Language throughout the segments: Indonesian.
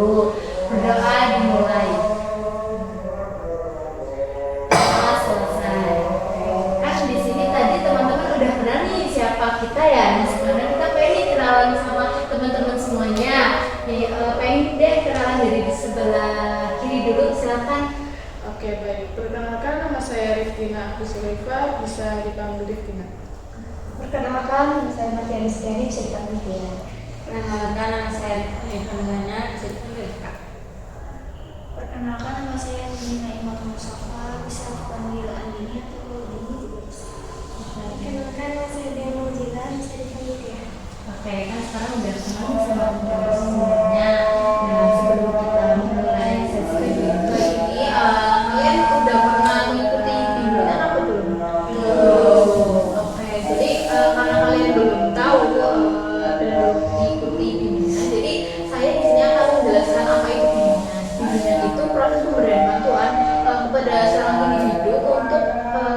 dulu. Berdoa dimulai. Selesai. Kan di sini tadi teman-teman udah kenal nih siapa kita ya. Nah sekarang kita pengen kenalan sama teman-teman semuanya. Nih pengen deh kenalan dari di sebelah kiri dulu, silakan. Oke, baik. Perkenalkan, nama saya Riftina Abdusulaifah, bisa dipanggil Riftina. Perkenalkan, nama saya Martia Rizkyani, bisa dipanggil Tia. Perkenalkan, nama saya Rifana, bisa dipanggil Kak. Perkenalkan, nama saya Nina Imat Musafa, bisa dipanggil Andini atau Dini juga bisa. Perkenalkan, nama saya Diana Jilan, bisa dipanggil Tia. Oke, kan sekarang udah kenal sama teman-teman semuanya. Nah sebelum kita mulai sesi kedua ini, kalian udah pernah mengikuti bimbingan apa belum? Oke, jadi karena kalian belum tahu dan mengikuti bimbingan, jadi saya di sini akan menjelaskan apa itu bimbingan. Bimbingan itu proses pemberian bantuan kepada seorang individu untuk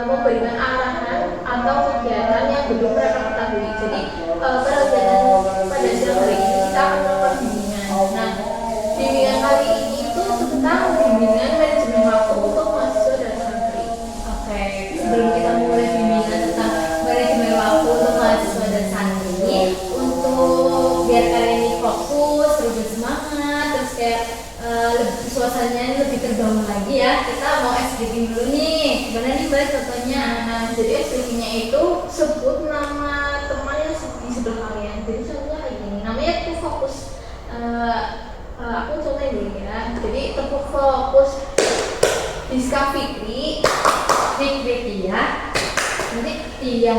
memberikan arahan atau kegiatan yang belum mereka ketahui. Jadi pada siang hari ini kita akan melakukan bimbingan. Nah, bimbingan kali ini itu tentang bimbingan manajemen waktu untuk mahasiswa dan santri. Oke, sebelum kita mulai bimbingan tentang manajemen waktu untuk mahasiswa dan santri, untuk biar kalian ini fokus, terus bersemangat, terus kayak suasananya lebih terbangun lagi ya, kita mau ice breaking dulu nih. Gimana nih Mbak contohnya? Nah, jadi ice breakingnya itu sebut nama teman yang di sebelah kalian. Jadi contohnya kayak gini, namanya tuh fokus. Aku contohin dulu ya. Jadi tepuk fokus Rizka Fikri, Fikri Tia, nanti Tia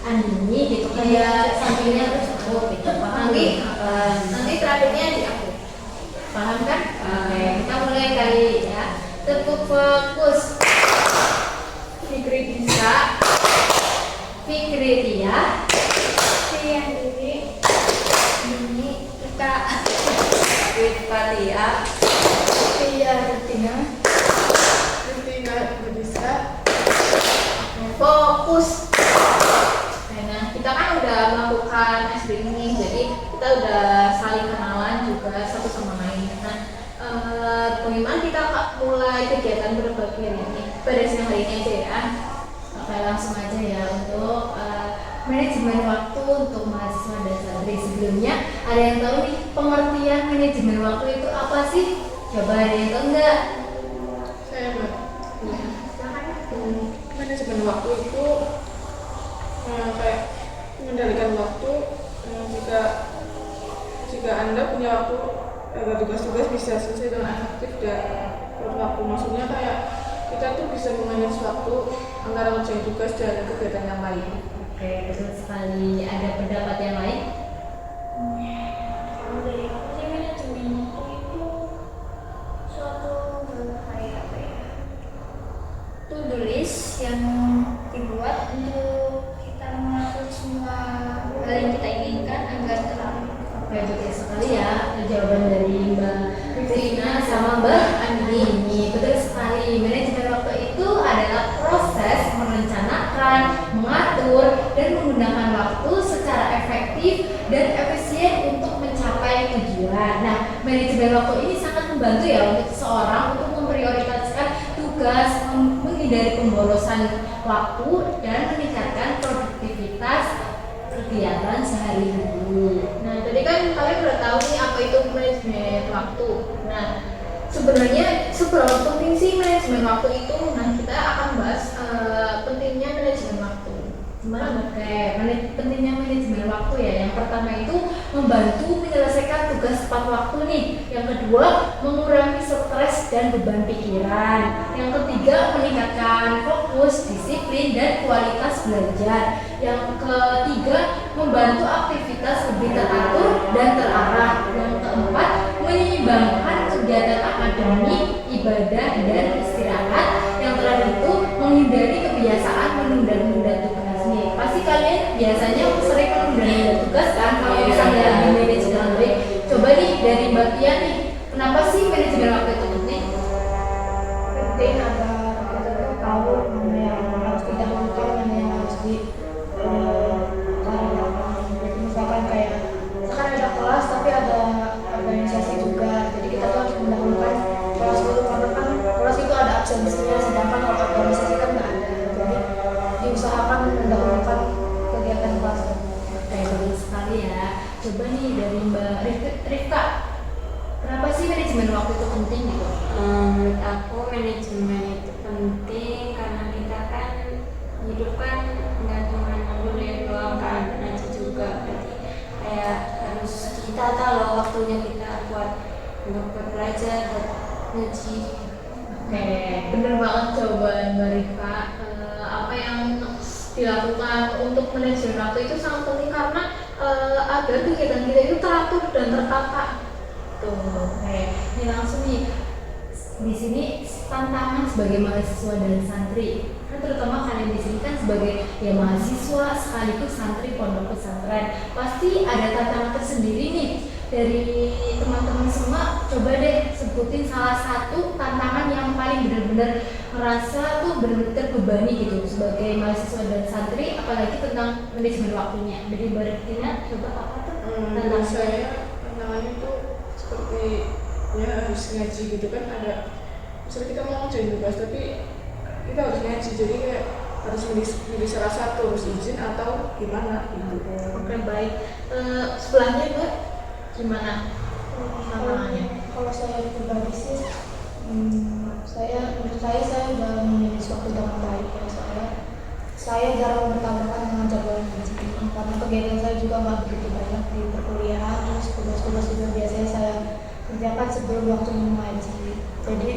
Andini gitu kayak sampingnya terus aku gitu. Nanti terakhirnya di aku. Paham kan? Oke, kita mulai kali ya. Tepuk fokus Fikri Rizka, Fikri Tia, Tia Andini, Ini kita Tia, Tia Rutina, Riftina Budisa. fokus. Nah, kita kan udah melakukan ice breaking, jadi kita udah saling kenalan juga satu sama lain. Nah, bagaimana kita mulai kegiatan berbagi hari ini? Pada siang hari ini aja ya. Oke, langsung aja ya untuk manajemen waktu untuk mahasiswa dan santri. Sebelumnya ada yang tahu nih pengertian manajemen waktu itu apa sih? Coba ada yang tahu nggak? Saya Mbak. Silakan. Manajemen waktu itu kayak mengendalikan waktu. Jika Anda punya waktu agar tugas-tugas bisa selesai dengan efektif dan tepat waktu, maksudnya kayak kita tuh bisa memanage waktu antara ngerjain tugas dan kegiatan yang lain. Oke, betul sekali. Ada pendapat yang lain? Kalau dari aku sih manajemen waktu itu suatu kayak apa ya, to-do list yang dibuat untuk kita mengatur semua hal yang kita inginkan agar terlalu. Oke, betul sekali ya jawaban dari Mbak Rifina sama Mbak Andini. Betul sekali. Manajemen waktu itu adalah proses merencanakan, mengatur, dan menggunakan waktu secara efektif dan efisien untuk mencapai tujuan. Nah, manajemen waktu ini sangat membantu ya untuk seseorang untuk memprioritaskan tugas, menghindari pemborosan waktu, dan meningkatkan produktivitas kegiatan sehari-hari. Nah, tadi kan kalian udah tahu nih apa itu manajemen waktu. Nah, sebenarnya seberapa penting sih manajemen waktu itu? Nah, kita akan bahas pentingnya manajemen waktu. Gimana? Oke, pentingnya manajemen waktu ya. Yang pertama itu membantu menyelesaikan tugas tepat waktu nih. Yang kedua, mengurangi stres dan beban pikiran. Yang ketiga, meningkatkan fokus, disiplin, dan kualitas belajar. Yang ketiga, membantu aktivitas lebih teratur dan terarah. Yang keempat, menyeimbangkan kegiatan akademik, ibadah, dan istirahat. Yang terakhir itu menghindari kebiasaan menunda-nunda tugas nih. Pasti kalian biasanya sering menunda-nunda tugas kan kalau misalnya di manage dengan baik. Coba nih dari Mbak Tia nih, kenapa sih manajemen waktu itu penting? Penting agar kita tuh tahu mana yang harus kita lakukan, mana yang harus di misalkan kayak misalkan ada kelas tapi ada organisasi juga, jadi kita waktunya kita buat belajar, buat ngaji. Oke, bener banget jawaban Mbak Rika. Apa yang dilakukan untuk manajemen waktu itu sangat penting karena agar kegiatan kita itu teratur dan tertata. Tuh, oke. Ini langsung nih di sini tantangan sebagai mahasiswa dan santri. Kan terutama kalian di sini kan sebagai ya mahasiswa sekaligus santri pondok pesantren. Pasti ada tantangan tersendiri nih. Dari teman-teman semua, coba deh sebutin salah satu tantangan yang paling benar-benar merasa tuh benar-benar terbebani gitu sebagai mahasiswa dan santri, apalagi tentang manajemen waktunya. Dari Mbak Rika, coba apa tuh Menurut saya tantangannya tuh seperti ya harus ngaji gitu kan, ada misalnya kita mau ngerjain tugas tapi kita harus ngaji, jadi kayak harus milih salah satu, harus izin atau gimana gitu. Oke, baik. Sebelahnya Mbak, gimana tantangannya? Kalau saya pribadi sih, menurut saya udah memanage waktu dengan baik ya. Saya jarang bertabrakan dengan jadwal ngaji karena kegiatan saya juga nggak begitu banyak di perkuliahan, terus tugas-tugas juga biasanya saya kerjakan sebelum waktu mengaji. Jadi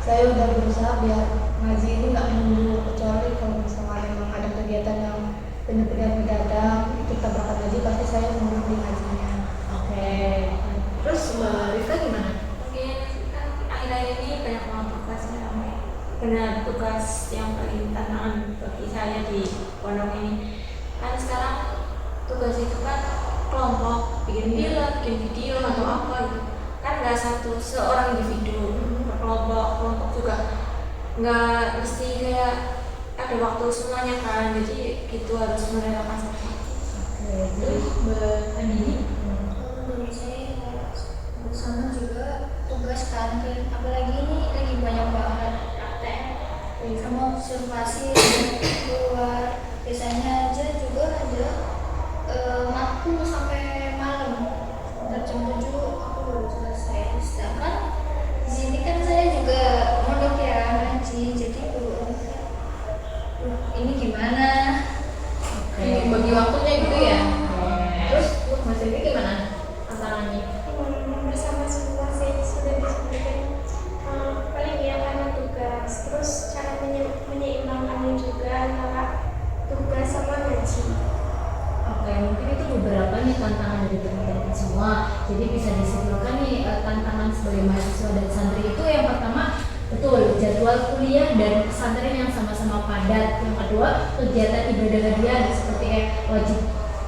saya udah berusaha biar ngaji ini nggak menunggu, kecuali kalau misalnya memang ada kegiatan yang benar-benar mendadak itu tabrakan ngaji, pasti saya mundur di ngajinya. Oke. Terus Mbak Rika gimana? Mungkin kan akhir-akhir ini banyak banget tugasnya, benar tugas yang paling tantangan bagi saya di pondok ini. Kan sekarang tugas itu kan kelompok, bikin film, bikin video atau apa gitu. Kan nggak seorang individu, kelompok juga nggak mesti kayak ada waktu semuanya kan, jadi gitu harus merelakan satu. Oke. Terus Mbak Andini? Menurut saya sama juga tugas kantin, apalagi ini lagi banyak banget praktek sama observasi keluar, biasanya aja juga ada matkul sampai malam sekitar jam 7 aku baru selesai. Sedangkan di sini kan saya juga mondok ya ngaji, jadi ini gimana? Oke. Bagi waktunya gitu ya. Terus Mas Rika gimana tantangannya? Bersama semua saya sudah disebutkan paling ya karena tugas, terus cara menyeimbangkannya juga antara tugas sama ngaji. Oke, mungkin itu beberapa nih tantangan dari teman-teman semua. Jadi bisa disimpulkan nih tantangan sebagai mahasiswa dan santri itu yang pertama betul jadwal kuliah dan pesantren yang sama-sama padat. Yang kedua kegiatan ibadah harian seperti wajib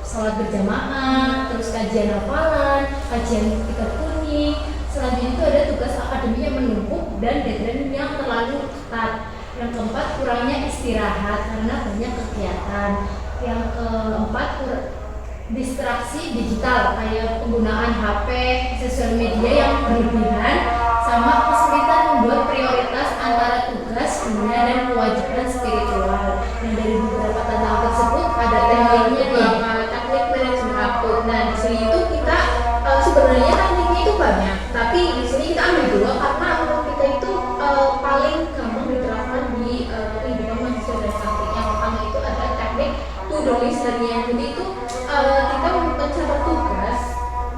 sholat berjamaah, terus kajian hafalan, kajian tikar kuning. Selanjutnya itu ada tugas akademik yang menumpuk dan deadline yang terlalu ketat. Yang keempat kurangnya istirahat karena banyak kegiatan. Yang keempat distraksi digital kayak penggunaan HP, sosial media yang berlebihan, sama kesulitan membuat prioritas antara tugas, dunia dan kewajiban spiritual. Dan dari beberapa tantangan tersebut ada tekniknya nih, teknik manajemen waktu. Nah di sini itu kita sebenarnya tekniknya itu banyak, tapi di sini kita ambil dua karena menurut kita itu paling gampang diterapkan di kehidupan mahasiswa dan santri. Yang pertama itu ada teknik to-do list harian. Jadi itu kita mencatat tugas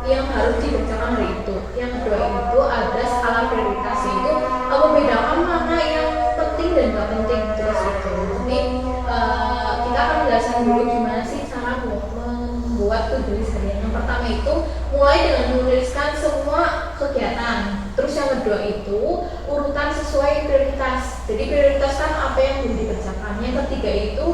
yang harus dikerjakan hari itu. Yang kedua itu ada skala prioritas, yaitu membedakan mana yang penting dan nggak penting tugas itu. Jadi kita akan menjelaskan dulu gimana sih cara membuat to-do list harian. Yang pertama itu mulai dengan menuliskan semua kegiatan. Terus yang kedua itu urutan sesuai prioritas. Jadi prioritaskan apa yang belum dikerjakan. Yang ketiga itu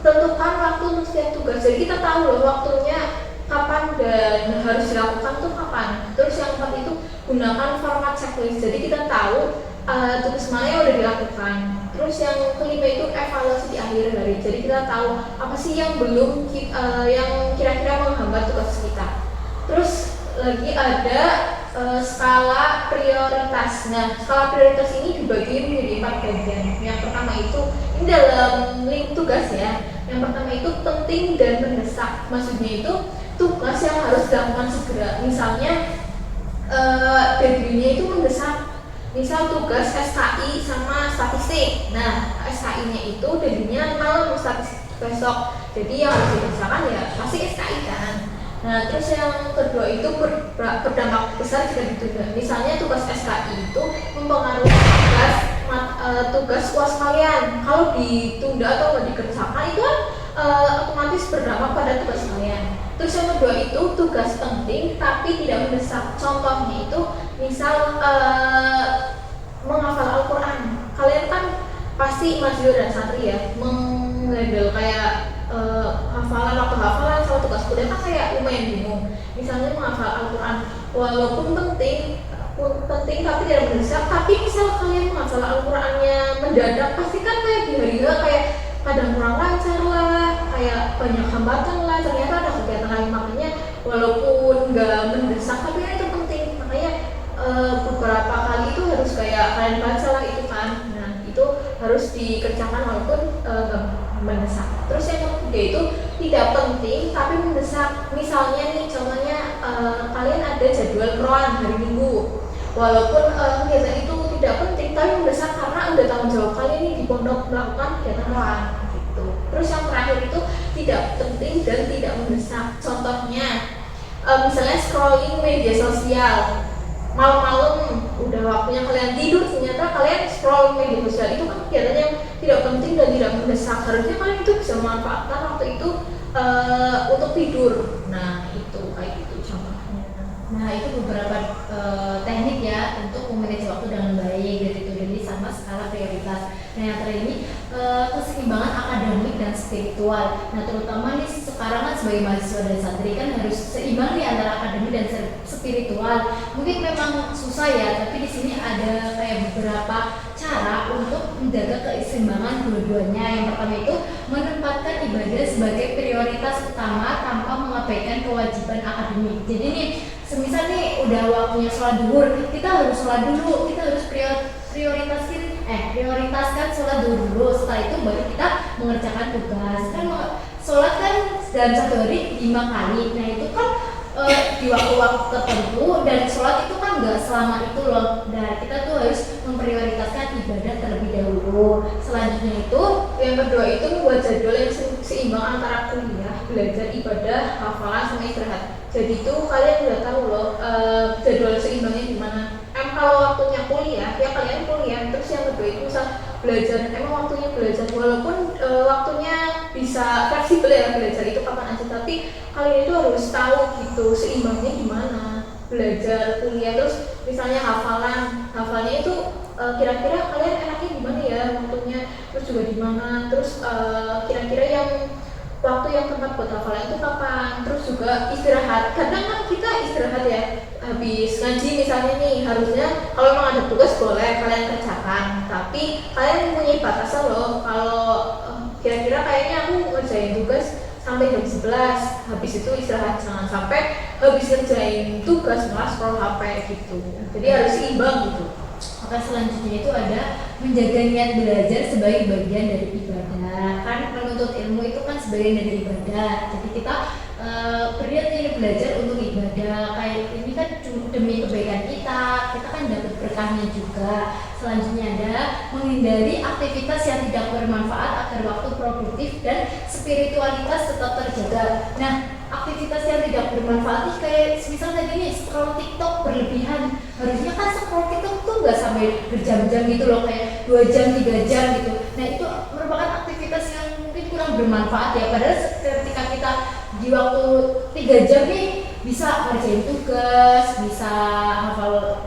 tentukan waktu untuk setiap tugas. Jadi kita tahu loh waktunya kapan dan harus dilakukan tuh kapan. Terus yang keempat itu gunakan format checklist. Jadi kita tahu tugas mana yang udah dilakukan. Terus yang kelima itu evaluasi di akhir hari. Jadi kita tahu apa sih yang belum yang kira-kira menghambat tugas kita. Terus lagi ada skala prioritas. Nah, skala prioritas ini dibagi menjadi 4 bagian. Yang pertama itu ini dalam link tugas ya. Yang pertama itu penting dan mendesak. Maksudnya itu tugas yang harus dilakukan segera. Misalnya deadline-nya itu mendesak. Misal tugas SKI sama statistik. Nah, SKI-nya itu deadline-nya malam, statistik besok. Jadi yang harus dikerjakan ya pasti SKI kan. Nah, terus yang kedua itu berdampak besar jika ditunda. Misalnya tugas SKI itu mempengaruhi tugas UAS kalian. Kalau ditunda atau nggak dikerjakan itu kan otomatis berdampak pada tugas kalian. Terus yang kedua itu tugas penting tapi tidak mendesak. Contohnya itu misal menghafal Al-Quran. Kalian kan pasti mahasiswa dan santri ya menghandle kayak hafalan sama tugas kuliah kan kayak lumayan bingung. Misalnya menghafal Al-Quran walaupun penting tapi tidak mendesak, tapi misal kalian menghafal Al-Qurannya mendadak pasti kan kayak di hari kayak kadang kurang lancar lah, kayak banyak hambatan lah, ternyata ada kegiatan lain, makanya walaupun nggak mendesak tapi kan itu penting, makanya beberapa kali itu harus kayak kalian baca lah itu kan. Nah itu harus dikerjakan walaupun nggak mendesak. Terus yang ketiga itu tidak penting tapi mendesak. Misalnya nih contohnya kalian ada jadwal Quran hari Minggu, walaupun kegiatan itu tidak penting tapi mendesak karena udah tanggung jawab kalian nih di pondok melakukan kegiatan Quran gitu. Terus yang terakhir itu tidak penting dan tidak mendesak. Contohnya misalnya scrolling media sosial malam-malam udah waktunya kalian tidur, ternyata kalian scroll media sosial, itu kan kegiatan yang tidak penting dan tidak mendesak. Harusnya kalian itu bisa memanfaatkan waktu itu untuk tidur. Nah itu kayak gitu contohnya. Nah itu beberapa teknik ya untuk memanage waktu dengan baik, dari itu jadi sama skala prioritas. Nah yang terakhir ini keseimbangan akademik dan spiritual. Nah terutama nih sekarang kan sebagai mahasiswa dan santri kan harus seimbang di antara akademik dan spiritual. Mungkin memang susah ya, tapi di sini ada kayak beberapa cara untuk menjaga keseimbangan dua-duanya. Yang pertama itu menempatkan ibadah sebagai prioritas utama tanpa mengabaikan kewajiban akademik. Jadi nih semisal nih udah waktunya sholat duhur, kita harus sholat dulu, kita harus prioritaskan sholat dulu, setelah itu baru kita mengerjakan tugas. Kan sholat kan dalam satu hari 5 kali, nah itu kan di waktu-waktu tertentu, dan sholat itu kan nggak selama itu loh. Nah kita tuh harus memprioritaskan ibadah terlebih dahulu. Selanjutnya itu yang kedua itu membuat jadwal yang seimbang antara kuliah, belajar, ibadah, hafalan sama istirahat. Jadi itu kalian udah tahu loh jadwal seimbangnya gimana. Kalau waktunya kuliah ya kalian kuliah, terus yang kedua itu misal belajar, emang waktunya belajar walaupun waktunya bisa fleksibel ya, belajar itu kapan aja, tapi kalian itu harus tahu gitu seimbangnya gimana. Belajar, kuliah, terus misalnya hafalnya itu kira-kira kalian enaknya gimana ya waktunya, terus juga di mana, terus kira-kira yang waktu yang tempat buat hafalan itu kapan, terus juga istirahat. Kadang kan kita istirahat ya habis ngaji misalnya nih, harusnya kalau memang ada tugas boleh kalian kerjakan, tapi kalian punya batasan loh. Kalau kira-kira kayaknya aku ngerjain tugas sampai jam 11, habis itu istirahat, jangan sampai habis ngerjain tugas malah scroll HP gitu. Jadi harus seimbang gitu. Maka selanjutnya itu ada menjaga niat belajar sebagai bagian dari ibadah. Kan menuntut ilmu itu kan sebagian dari ibadah. Jadi kita berniat ini belajar untuk ibadah. Kayak ini kan demi kebaikan kita kan dapat berkahnya juga. Selanjutnya ada menghindari aktivitas yang tidak bermanfaat agar waktu produktif dan spiritualitas tetap terjaga. Nah, aktivitas yang tidak bermanfaat kayak misal tadi nih scroll TikTok berlebihan. Harusnya kan scroll TikTok tuh nggak sampai berjam-jam gitu loh, kayak 2 jam 3 jam gitu. Nah itu merupakan aktivitas yang mungkin kurang bermanfaat ya. Padahal ketika kita di waktu 3 jam nih bisa ngerjain tugas, bisa hafal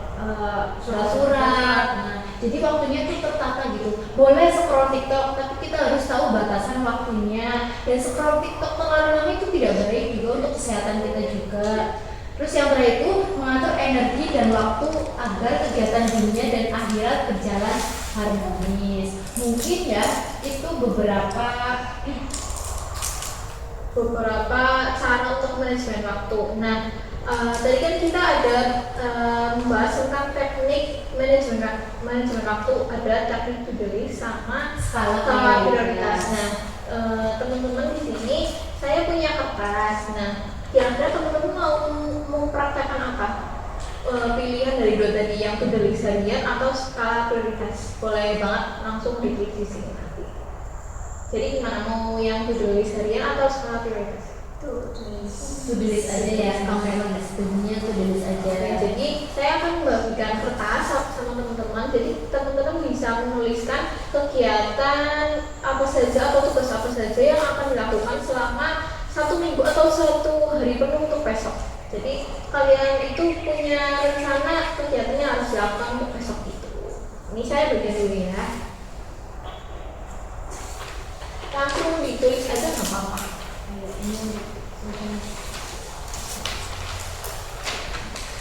surat-surat. Nah, jadi waktunya tuh tertata gitu. Boleh scroll TikTok, tapi kita harus tahu batasan waktunya. Dan scroll TikTok terlalu lama itu tidak baik juga untuk kesehatan kita juga. Terus yang terakhir itu mengatur energi dan waktu agar kegiatan dunia dan akhirat berjalan harmonis. Mungkin ya itu beberapa cara untuk manajemen waktu. Nah, tadi kan kita ada membahas tentang teknik manajemen waktu, ada teknik to-do list sama skala prioritas. Nah, teman-teman di sini saya punya kertas. Nah, kira-kira teman-teman mau mempraktekkan apa? Pilihan dari dua tadi, yang to-do list harian atau skala prioritas. Boleh banget langsung diklik di sini nanti. Jadi gimana, mau yang to-do list harian atau skala prioritas? To-do list aja ya, kalau memang nggak setujunya to-do list aja. Jadi saya akan membagikan kertas sama teman-teman. Jadi teman-teman bisa menuliskan kegiatan apa saja atau tugas apa saja yang akan dilakukan selama 1 minggu atau 1 hari penuh untuk besok. Jadi kalian itu punya rencana kegiatannya harus dilakukan untuk besok itu. Ini saya bagian dulu ya. Langsung ditulis aja nggak apa-apa.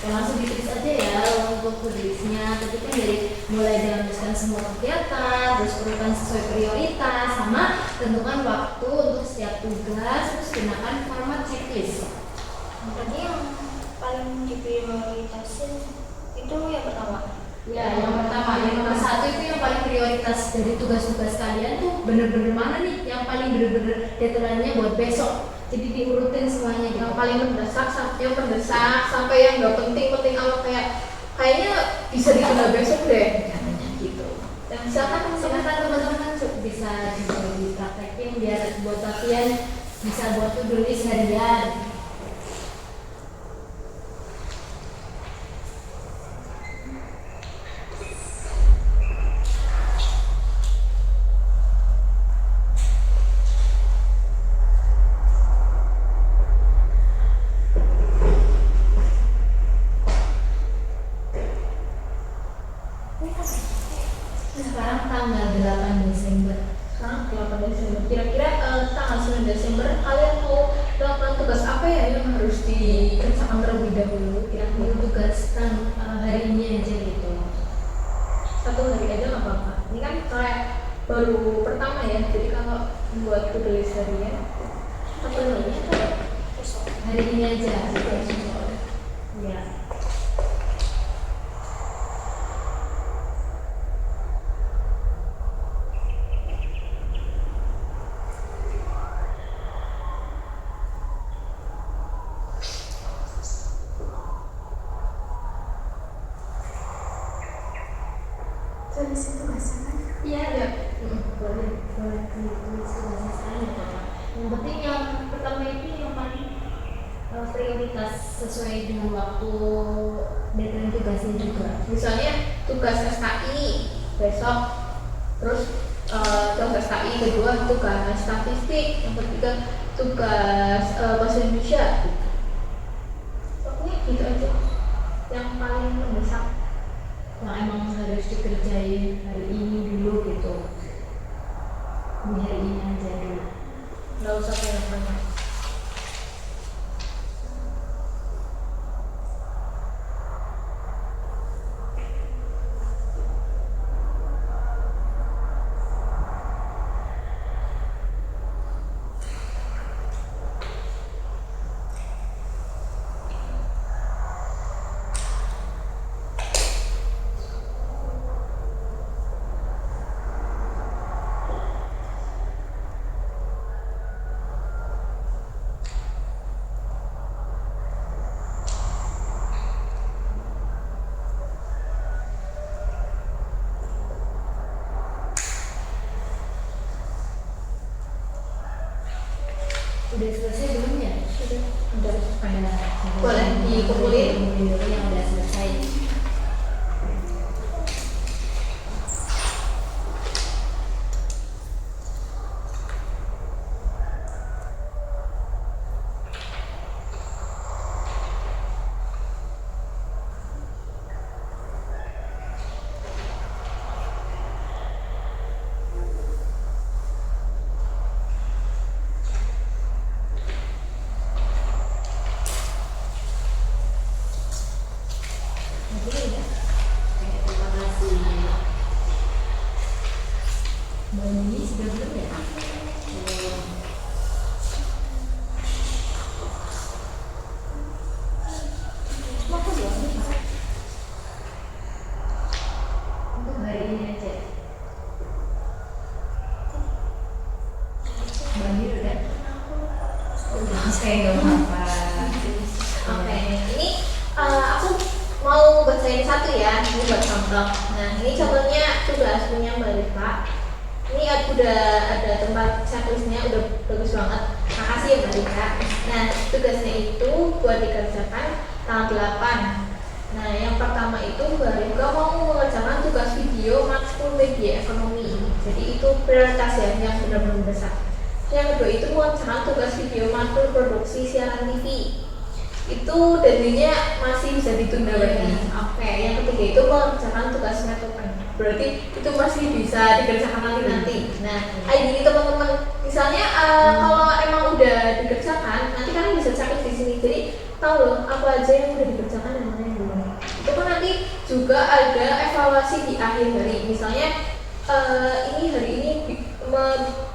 Ya, langsung ditulis aja ya untuk tulisnya. Tapi kan dari mulai menuliskan semua kegiatan, terus urutan sesuai prioritas, sama tentukan waktu untuk setiap tugas, terus gunakan format checklist. Berarti yang paling diprioritasin itu yang pertama. Ya, yang pertama, yang nomor 1 itu yang paling prioritas dari tugas-tugas kalian tuh bener-bener mana nih yang paling bener-bener deadline-nya buat besok. Jadi diurutin semuanya gitu. Yang paling mendesak, yang terdesak, sampai yang nggak penting-penting amat kayaknya bisa ditunda besok deh. Katanya gitu. Dan misalkan Teman-teman kan bisa dipraktekin biar buat latihan bisa buat to-do list harian. Sekarang tanggal 8 Desember. sekarang 8 Desember. Kira-kira tanggal 9 Desember kalian mau melakukan tugas apa ya yang harus dikerjakan terlebih dahulu? Kira-kira Tugas hari ini aja gitu. 1 hari aja nggak apa-apa. Ini kan kayak baru pertama ya. Jadi kalau buat to-do list harian, Atau ini atau besok. Hari ini aja. Ya. Tulis tugasnya kan? Iya. ya. Boleh ditulis tugasnya sekarang nggak apa-apa. Yang penting yang pertama itu yang paling prioritas sesuai dengan waktu deadline tugasnya juga. Misalnya tugas SKI besok, terus tugas SKI kedua tugas statistik, yang ketiga tugas bahasa Indonesia. Pokoknya gitu aja. Yang paling mendesak. Nah, emang harus dikerjain hari ini dulu gitu. Ini hari ini aja dulu. Nggak usah banyak-banyak. Udah selesai belum ya? Udah Ada. Boleh dikumpulin. Dikumpulin dulu yang udah selesai. Oke, udah. Oke, terima kasih. Mbak Nini sudah belum ya? Belum. Cuma aku belum bisa. Untuk hari ini aja. Mbak Nini udah? Udah, oke, nggak apa-apa. Oke, ini aku mau bacain satu ya, ini buat contoh. Nah, ini contohnya tugas punya Mbak Rifa. Ini udah ada tempat checklistnya, udah bagus banget. Makasih kasih ya Mbak Rika. Nah, tugasnya itu buat dikerjakan tanggal 8. Nah, yang pertama itu Mbak Rika mau mengerjakan tugas video matkul media ekonomi ini. Jadi itu prioritas ya, yang benar-benar besar. Yang kedua itu mengerjakan tugas video matkul produksi siaran TV. Itu deadline-nya masih bisa ditunda berarti. Oke, yang ketiga itu mengerjakan tugas metode. Berarti itu masih bisa dikerjakan nanti. Nah, kayak gini teman-teman. Misalnya kalau emang udah dikerjakan, nanti kalian bisa cek di sini. Jadi tahu loh apa aja yang udah dikerjakan dan mana yang belum. Itu kan nanti juga ada evaluasi di akhir hari. Misalnya ini hari ini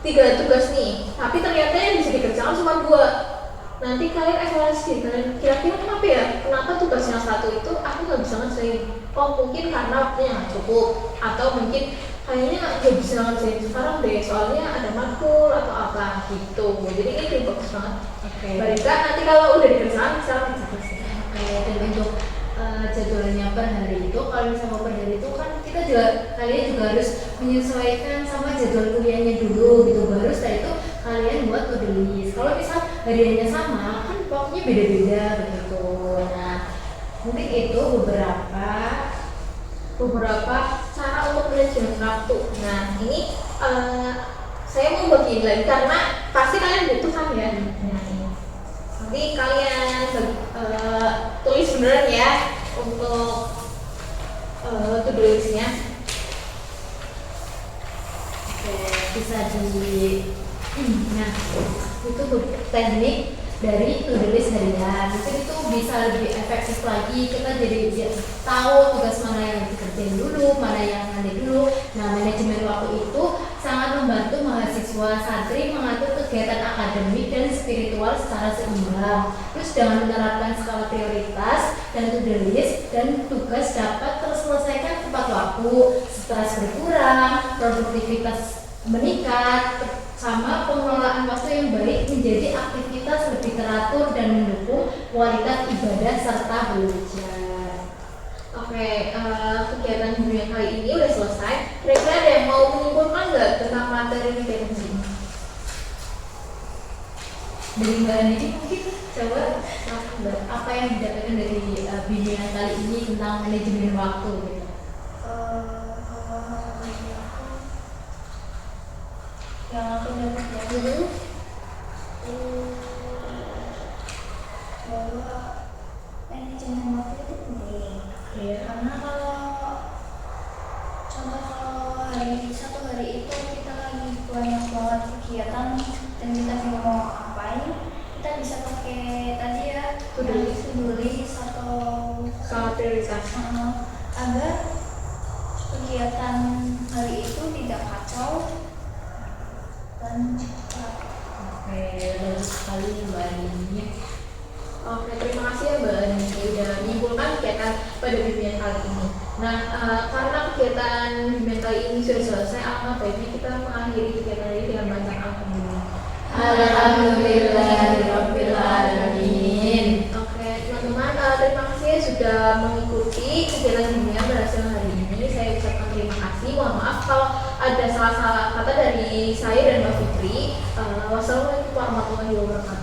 3 tugas nih, tapi ternyata yang bisa dikerjakan cuma 2. Nanti kalian evaluasi, kalian kira-kira kenapa ya? Kenapa tugas yang 1 itu aku nggak bisa ngerjain? Oh mungkin karena waktunya nggak cukup, atau mungkin kayaknya nggak bisa ngerjain sekarang deh, soalnya ada matkul atau apa gitu. Jadi ini bagus banget. Oke. Barika nanti kalau udah dikerjakan bisa dicek. Oke, dan untuk jadwalnya per hari itu, kalau misalnya per hari itu kan kita juga, kalian juga harus menyesuaikan sama jadwal kuliahnya dulu gitu. Baru setelah itu kalian buat to do list. Kalau misal hariannya sama, kan waktunya beda-beda begitu. Nah, mungkin itu beberapa cara untuk manajemen waktu. Nah ini saya mau bagiin lagi karena pasti kalian butuh kan ya. Nah ini nanti kalian tulis beneran ya untuk to do listnya. oke, bisa nah itu teknik dari to do list harian. Mungkin itu bisa lebih efektif lagi, kita jadi tahu tugas mana yang dikerjain dulu, mana yang nanti dulu. Nah, manajemen waktu itu sangat membantu mahasiswa santri mengatur kegiatan akademik dan spiritual secara seimbang. Terus dengan menerapkan skala prioritas dan to do list, dan tugas dapat terselesaikan tepat waktu, stres berkurang, produktivitas meningkat, sama pengelolaan waktu yang baik menjadi aktivitas lebih teratur dan mendukung kualitas ibadah serta belajar. Oke, kegiatan bimbingan kali ini udah selesai. Kira-kira ada yang mau menyimpulkan nggak tentang materi bimbingan ini? Dari Mbak Nini mungkin coba apa yang didapatkan dari bimbingan kali ini tentang manajemen waktu gitu. Yang aku dapat dari bahwa manajemen waktu itu penting. Karena kalau contoh satu hari itu kita lagi banyak banget kegiatan dan kita bingung mau ngapain, kita bisa pakai tadi ya to do list atau Skala prioritas. agar kegiatan hari itu tidak kacau dan cepat. Oke, bagus sekali Mbak Nini. Oke, terima kasih ya Mbak Nini udah menyimpulkan kegiatan pada bimbingan kali ini. Nah, karena kegiatan bimbingan kali ini sudah selesai, alangkah baiknya kita mengakhiri kegiatan ini dengan bacaan alhamdulillah. Alhamdulillahirabbil alamin. Oke, teman-teman, terima kasih ya sudah mengikuti kegiatan bimbingan pada siang hari ini. Saya ucapkan terima kasih. Mohon maaf kalau ada salah-salah kata dari saya dan Mbak Fitri. Wassalamualaikum warahmatullahi wabarakatuh.